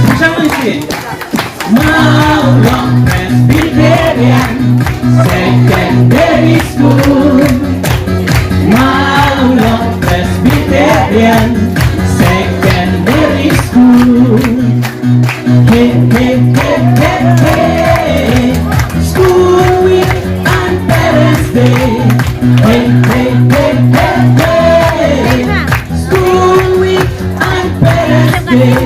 Bersama istri. Maulong Presbyterian Secondary School. Maulong Presbyterian Secondary School. Hey, hey, hey, hey, hey. School week and Parents Day. Hey, hey, hey, hey, hey. School week and Parents Day.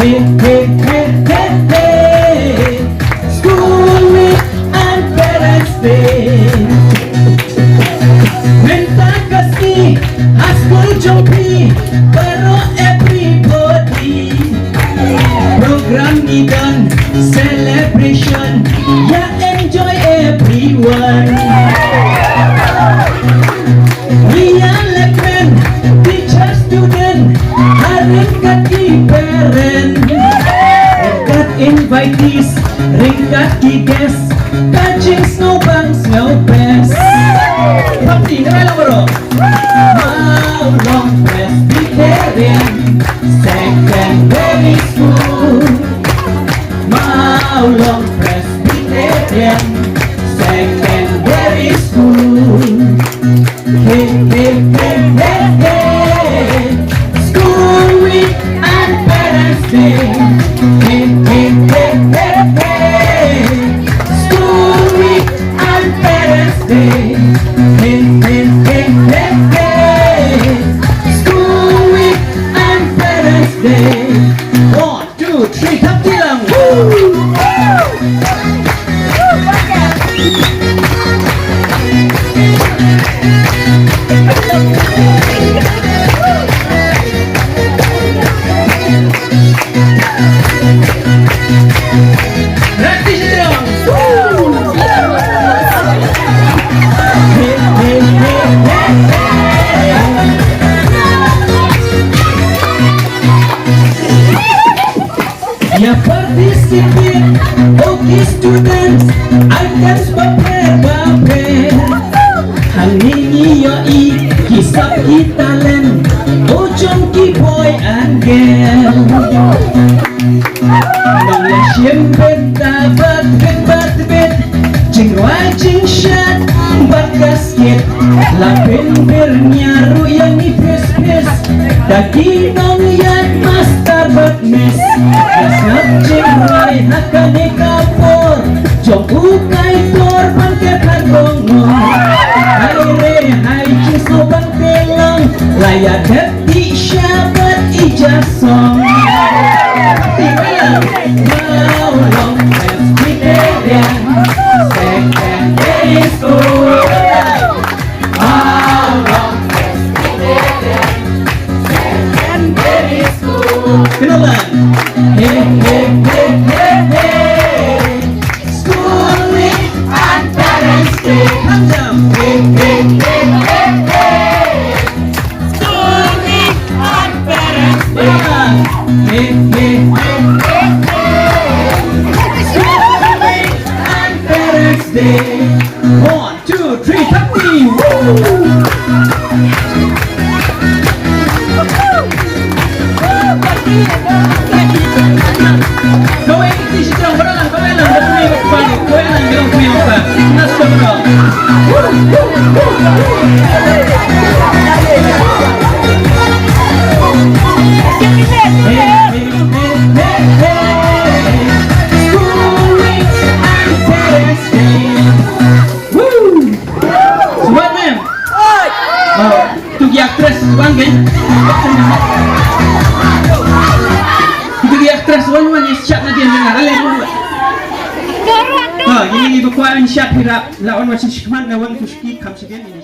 Hey, hey, hey, hey, hey. School week and Parents Day. Minta kasih Haskul Jompi Pero everybody Program ni dan celebration Ya enjoy everyone. We are like men, teacher, student Haring kaki parent Kat invitees, ringkat ki guest Kajing snowbang snow best. Pati, nalang bro. Maulong Presbyterian Secondary School. Maulong Presbyterian Secondary School. Hey, hey, hey, hey, hey. School week and Parents Day. Hey, hey, hey, hey, hey. School week and Parents Day. Hey, hey, hey, hey, hey. School week and Parents Day. 1, 2, 3, tap tilang. Woo! Praktis dong. Hey, hey, hey, hey, hey. Ya participate, okay students, items baper-baper. Haningi yo i, kisap ki talent, ojong ki boy and girl. Nang ya siyempre dapat bet-bet-bet, jingrwai jingshot, bat-gasket. Lapin bernyaro yang ipes-pes, daging nong yan master bat-mes. Kasap jingrwai haka ni kapor, jong Kaitor Banker.Kharkongor. Hai re hai ciso bang telong, layak dati syabat ijasong. Maulong Presbyterian Secondary School. Maulong Presbyterian Secondary School. Kenalan. Hey, hey, hey, hey, hey. School week and Parents Day. Hanjam. Hey, hey, hey, hey, hey. School week and Parents Day. Hey, hey, hey, hey, hey. School week and Parents Day. 1, 2, 3, tapi. Woo! Kau yang isi sedang berang, kau yang lang berpunyai berbalik, kau yang lang bilang punya apa? Nas berang. School week and Parents Day. Woo! Suat mem. Tu gi aktris bang kan? Tu gi aktris wan ni siap nanti dengar ale tu. Ini berkuat siap hirap lawan macam shikman lawan tu skip kam sekian ini.